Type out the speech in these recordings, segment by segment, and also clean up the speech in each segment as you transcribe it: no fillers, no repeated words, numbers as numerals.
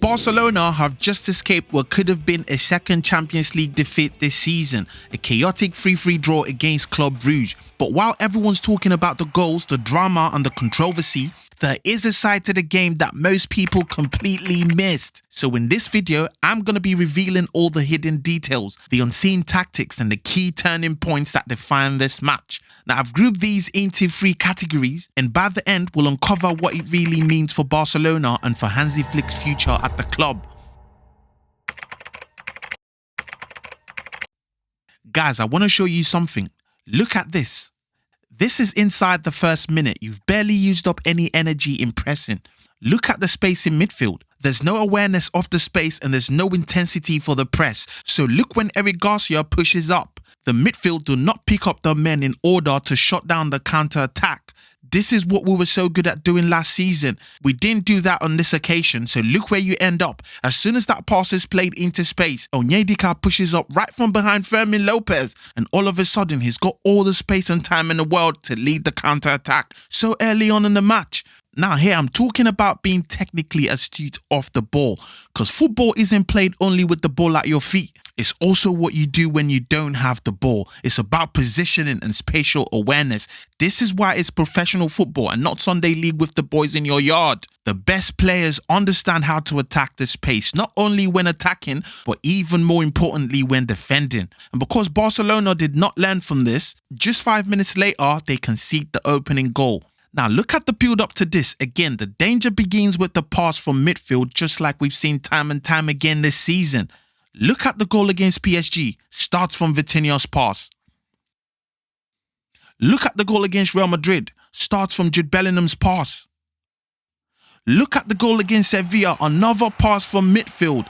Barcelona have just escaped what could have been a second Champions League defeat this season, a chaotic 3-3 draw against Club Brugge. But while everyone's talking about the goals, the drama and the controversy, there is a side to the game that most people completely missed. So in this video, I'm going to be revealing all the hidden details, the unseen tactics and the key turning points that define this match. Now I've grouped these into 3 categories, and by the end we'll uncover what it really means for Barcelona and for Hansi Flick's future at the club. Guys, I want to show you something. Look at this. This is inside the first minute. You've barely used up any energy in pressing. Look at the space in midfield. There's no awareness of the space and there's no intensity for the press. So look when Eric Garcia pushes up. The midfield do not pick up their men in order to shut down the counter-attack. This is what we were so good at doing last season. We didn't do that on this occasion, so look where you end up. As soon as that pass is played into space, Onyedika pushes up right from behind Fermin Lopez, and all of a sudden he's got all the space and time in the world to lead the counter-attack so early on in the match. Now here I'm talking about being technically astute off the ball, because football isn't played only with the ball at your feet. It's also what you do when you don't have the ball. It's about positioning and spatial awareness. This is why it's professional football and not Sunday league with the boys in your yard. The best players understand how to attack this pace, not only when attacking, but even more importantly when defending. And because Barcelona did not learn from this, just 5 minutes later, they concede the opening goal. Now look at the build up to this. Again, the danger begins with the pass from midfield, just like we've seen time and time again this season. Look at the goal against PSG, starts from Vitinha's pass. Look at the goal against Real Madrid, starts from Jude Bellingham's pass. Look at the goal against Sevilla, another pass from midfield.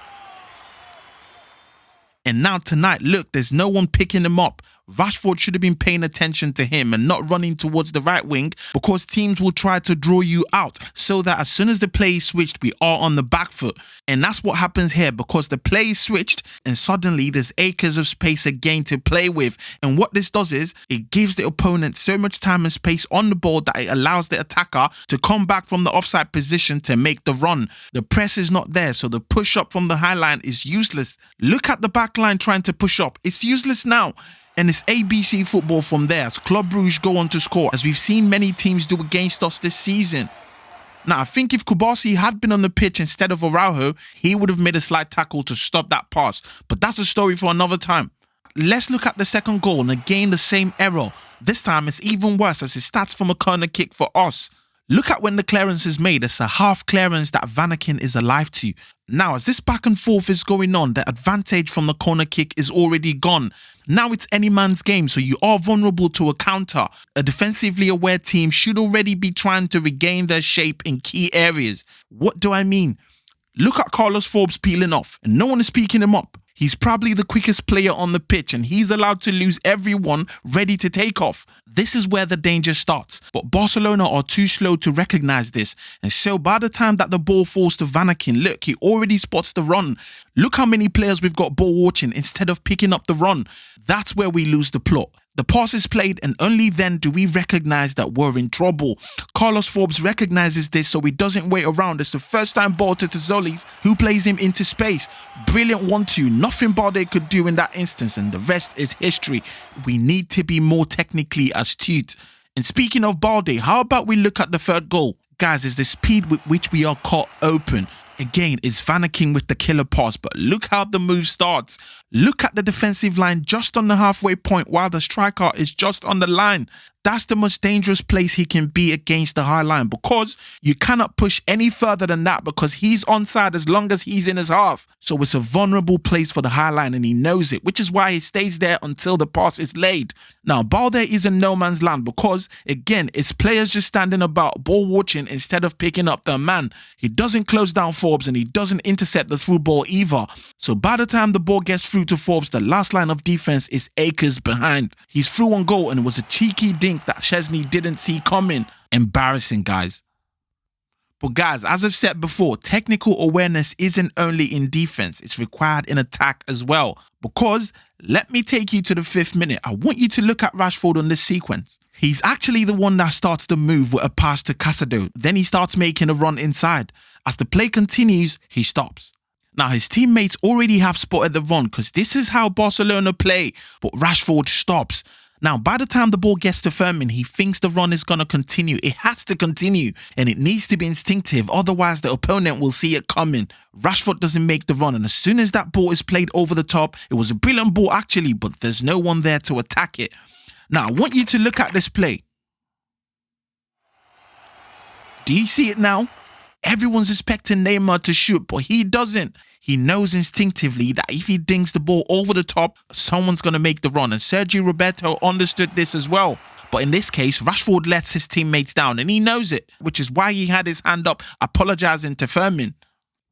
And now tonight, look, there's no one picking him up. Rashford should have been paying attention to him and not running towards the right wing, because teams will try to draw you out so that as soon as the play is switched, we are on the back foot. And that's what happens here, because the play is switched and suddenly there's acres of space again to play with. And what this does is it gives the opponent so much time and space on the ball that it allows the attacker to come back from the offside position to make the run. The press is not there, so the push up from the high line is useless. Look at the back line trying to push up. It's useless now. And it's ABC football from there as Club Brugge go on to score, as we've seen many teams do against us this season. Now, I think if Kubasi had been on the pitch instead of Araujo, he would have made a slight tackle to stop that pass. But that's a story for another time. Let's look at the second goal, and again the same error. This time it's even worse as it starts from a corner kick for us. Look at when the clearance is made. It's a half clearance that Vanaken is alive to. Now, as this back and forth is going on, the advantage from the corner kick is already gone. Now it's any man's game, so you are vulnerable to a counter. A defensively aware team should already be trying to regain their shape in key areas. What do I mean? Look at Carlos Forbes peeling off, and no one is picking him up. He's probably the quickest player on the pitch and he's allowed to lose everyone ready to take off. This is where the danger starts, but Barcelona are too slow to recognize this, and so by the time that the ball falls to Vanaken, look, he already spots the run. Look how many players we've got ball watching instead of picking up the run. That's where we lose the plot. The pass is played and only then do we recognize that we're in trouble. Carlos Forbes recognizes this, so he doesn't wait around. It's the first time ball to Tzolis, who plays him into space. Brilliant 1-2. Nothing Balde could do in that instance, and the rest is history. We need to be more technically astute. And speaking of Balde, how about we look at the third goal? Guys, it's the speed with which we are caught open. Again, it's Vanaken with the killer pass, but look how the move starts. Look at the defensive line just on the halfway point while the striker is just on the line. That's the most dangerous place he can be against the high line, because you cannot push any further than that because he's onside as long as he's in his half. So it's a vulnerable place for the high line and he knows it, which is why he stays there until the pass is laid. Now, Balde is in no man's land because, again, it's players just standing about ball watching instead of picking up their man. He doesn't close down Forbes and he doesn't intercept the through ball either. So by the time the ball gets through to Forbes, the last line of defense is acres behind. He's through on goal and it was a cheeky dink that Szczesny didn't see coming. Embarrassing, guys. But guys, as I've said before, technical awareness isn't only in defense, it's required in attack as well. Because, let me take you to the 5th minute. I want you to look at Rashford on this sequence. He's actually the one that starts the move with a pass to Casado. Then he starts making a run inside. As the play continues, he stops. Now, his teammates already have spotted the run because this is how Barcelona play, but Rashford stops. Now, by the time the ball gets to Fermin, he thinks the run is going to continue. It has to continue, and it needs to be instinctive, otherwise the opponent will see it coming. Rashford doesn't make the run, and as soon as that ball is played over the top, it was a brilliant ball actually, but there's no one there to attack it. Now, I want you to look at this play. Do you see it now? Everyone's expecting Neymar to shoot, but he doesn't. He knows instinctively that if he dings the ball over the top, someone's going to make the run. And Sergio Roberto understood this as well. But in this case, Rashford lets his teammates down and he knows it, which is why he had his hand up apologizing to Fermin.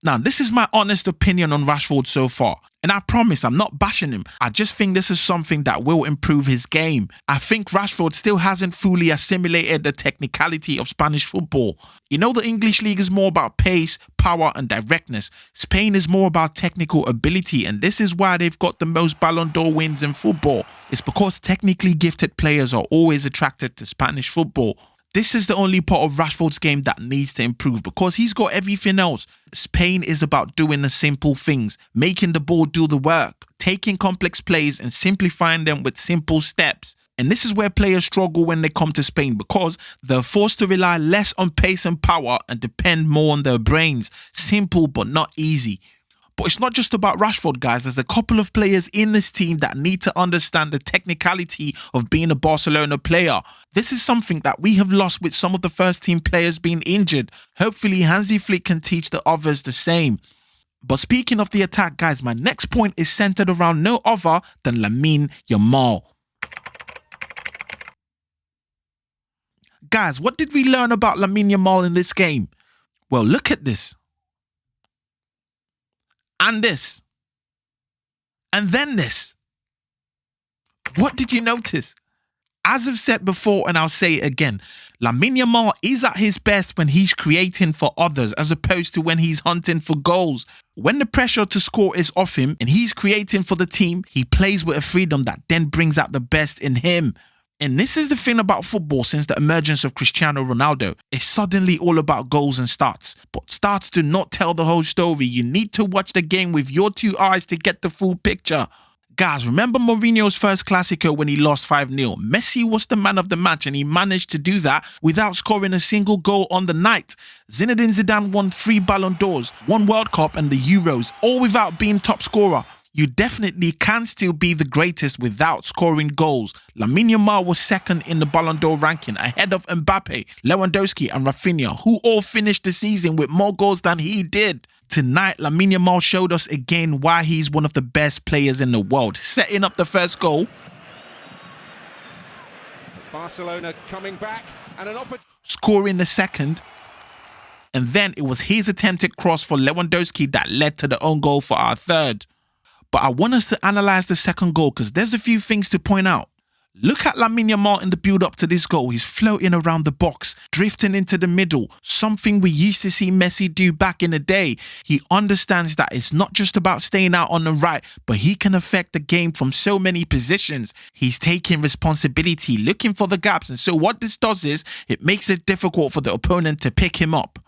Now, this is my honest opinion on Rashford so far. And I promise I'm not bashing him. I just think this is something that will improve his game. I think Rashford still hasn't fully assimilated the technicality of Spanish football. You know, the English league is more about pace, power and directness. Spain is more about technical ability, and this is why they've got the most Ballon d'Or wins in football. It's because technically gifted players are always attracted to Spanish football. This is the only part of Rashford's game that needs to improve because he's got everything else. Spain is about doing the simple things, making the ball do the work, taking complex plays and simplifying them with simple steps. And this is where players struggle when they come to Spain because they're forced to rely less on pace and power and depend more on their brains. Simple but not easy. But it's not just about Rashford, guys. There's a couple of players in this team that need to understand the technicality of being a Barcelona player. This is something that we have lost with some of the first team players being injured. Hopefully, Hansi Flick can teach the others the same. But speaking of the attack, guys, my next point is centered around no other than Lamine Yamal. Guys, what did we learn about Lamine Yamal in this game? Well, look at this. And this. And then this. What did you notice? As I've said before and I'll say it again, Lamine Yamal is at his best when he's creating for others as opposed to when he's hunting for goals. When the pressure to score is off him and he's creating for the team, he plays with a freedom that then brings out the best in him. And this is the thing about football since the emergence of Cristiano Ronaldo. It's suddenly all about goals and stats. But stats do not tell the whole story. You need to watch the game with your 2 eyes to get the full picture. Guys, remember Mourinho's first Clasico when he lost 5-0? Messi was the man of the match and he managed to do that without scoring a single goal on the night. Zinedine Zidane won 3 Ballon d'Ors, 1 World Cup and the Euros, all without being top scorer. You definitely can still be the greatest without scoring goals. Lamine Yamal was second in the Ballon d'Or ranking ahead of Mbappe, Lewandowski and Rafinha, who all finished the season with more goals than he did. Tonight, Lamine Yamal showed us again why he's one of the best players in the world, setting up the first goal. Barcelona coming back and an opportunity. Scoring the second. And then it was his attempted cross for Lewandowski that led to the own goal for our third. But I want us to analyse the second goal because there's a few things to point out. Look at Lamine Yamal in the build-up to this goal. He's floating around the box, drifting into the middle, something we used to see Messi do back in the day. He understands that it's not just about staying out on the right, but he can affect the game from so many positions. He's taking responsibility, looking for the gaps, and so what this does is it makes it difficult for the opponent to pick him up.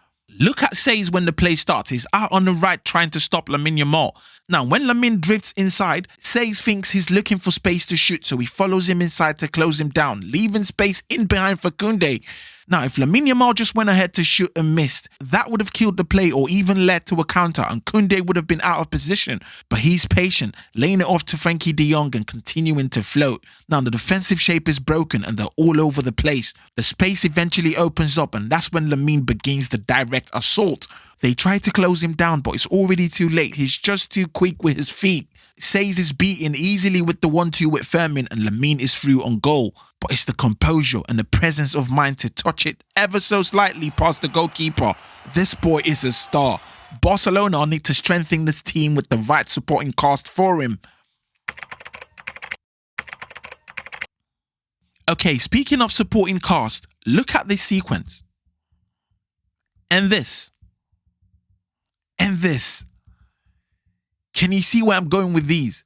Look at Says when the play starts. He's out on the right trying to stop Lamine Yamal. Now, when Lamine drifts inside, Says thinks he's looking for space to shoot, so he follows him inside to close him down, leaving space in behind for Koundé. Now, if Lamine Yamal just went ahead to shoot and missed, that would have killed the play or even led to a counter and Koundé would have been out of position. But he's patient, laying it off to Frenkie de Jong and continuing to float. Now, the defensive shape is broken and they're all over the place. The space eventually opens up and that's when Lamine begins the direct assault. They try to close him down, but it's already too late. He's just too quick with his feet. Says is beaten easily with the 1-2 with Fermin and Lamine is through on goal. But it's the composure and the presence of mind to touch it ever so slightly past the goalkeeper. This boy is a star. Barcelona need to strengthen this team with the right supporting cast for him. Okay, speaking of supporting cast, look at this sequence. And this. And this. Can you see where I'm going with these?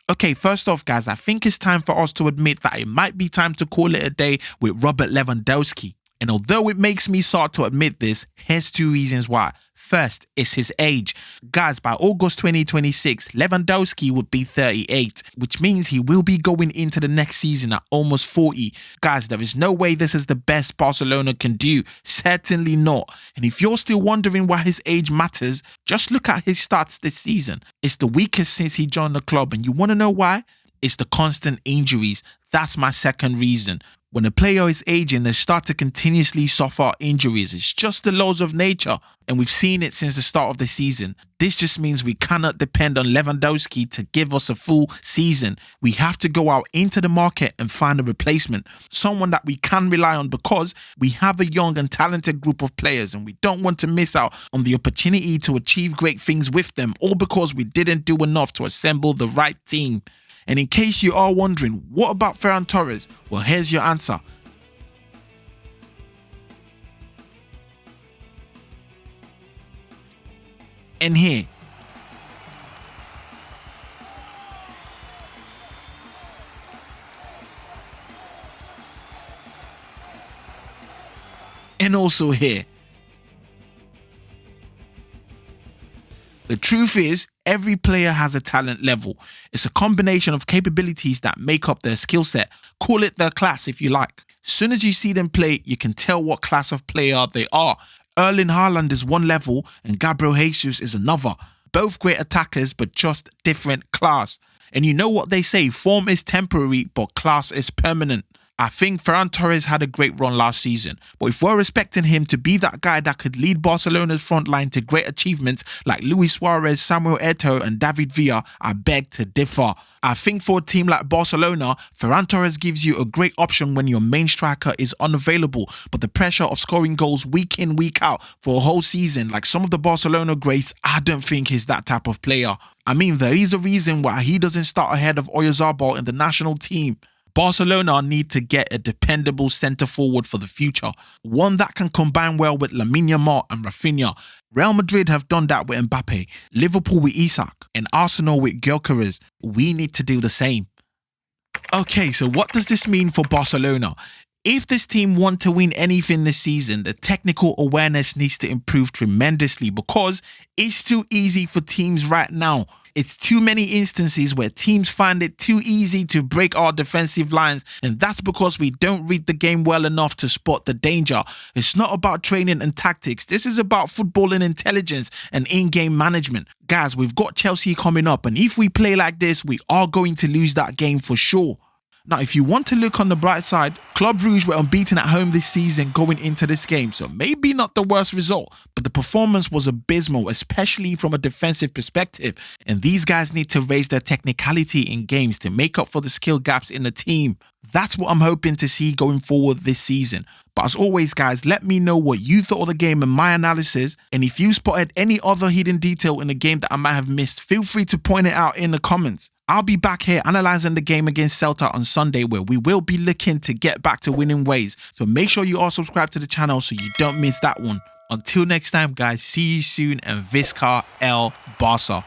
Okay, first off, guys, I think it's time for us to admit that it might be time to call it a day with Robert Lewandowski. And although it makes me sad to admit this, here's 2 reasons why. First, it's his age. Guys, by August 2026, Lewandowski would be 38, which means he will be going into the next season at almost 40. Guys, there is no way this is the best Barcelona can do. Certainly not. And if you're still wondering why his age matters, just look at his stats this season. It's the weakest since he joined the club, and you want to know why? It's the constant injuries. That's my second reason. When a player is aging, they start to continuously suffer injuries. It's just the laws of nature, and we've seen it since the start of the season. This just means we cannot depend on Lewandowski to give us a full season. We have to go out into the market and find a replacement, someone that we can rely on, because we have a young and talented group of players and we don't want to miss out on the opportunity to achieve great things with them, all because we didn't do enough to assemble the right team. And in case you are wondering, what about Ferran Torres? Well, here's your answer. And here. And also here. The truth is, every player has a talent level. It's a combination of capabilities that make up their skill set. Call it their class if you like. As soon as you see them play, you can tell what class of player they are. Erling Haaland is one level and Gabriel Jesus is another. Both great attackers, but just different class. And you know what they say, form is temporary, but class is permanent. I think Ferran Torres had a great run last season, but if we're expecting him to be that guy that could lead Barcelona's front line to great achievements like Luis Suarez, Samuel Eto'o and David Villa, I beg to differ. I think for a team like Barcelona, Ferran Torres gives you a great option when your main striker is unavailable, but the pressure of scoring goals week in, week out for a whole season like some of the Barcelona greats, I don't think he's that type of player. I mean, there is a reason why he doesn't start ahead of Oyarzabal in the national team. Barcelona need to get a dependable centre-forward for the future, one that can combine well with Lamine Yamal and Rafinha. Real Madrid have done that with Mbappe, Liverpool with Isak, and Arsenal with Gyökeres. We need to do the same. Okay, so what does this mean for Barcelona? If this team want to win anything this season, the technical awareness needs to improve tremendously because it's too easy for teams right now. It's too many instances where teams find it too easy to break our defensive lines, and that's because we don't read the game well enough to spot the danger. It's not about training and tactics. This is about footballing intelligence and in-game management. Guys, we've got Chelsea coming up, and if we play like this, we are going to lose that game for sure. Now, if you want to look on the bright side, Club Brugge were unbeaten at home this season going into this game, so maybe not the worst result, but the performance was abysmal, especially from a defensive perspective, and these guys need to raise their technicality in games to make up for the skill gaps in the team. That's what I'm hoping to see going forward this season. But as always, guys, let me know what you thought of the game and my analysis, and if you spotted any other hidden detail in the game that I might have missed, feel free to point it out in the comments. I'll be back here analysing the game against Celta on Sunday, where we will be looking to get back to winning ways. So make sure you are subscribed to the channel so you don't miss that one. Until next time, guys, see you soon and Visca El Barca.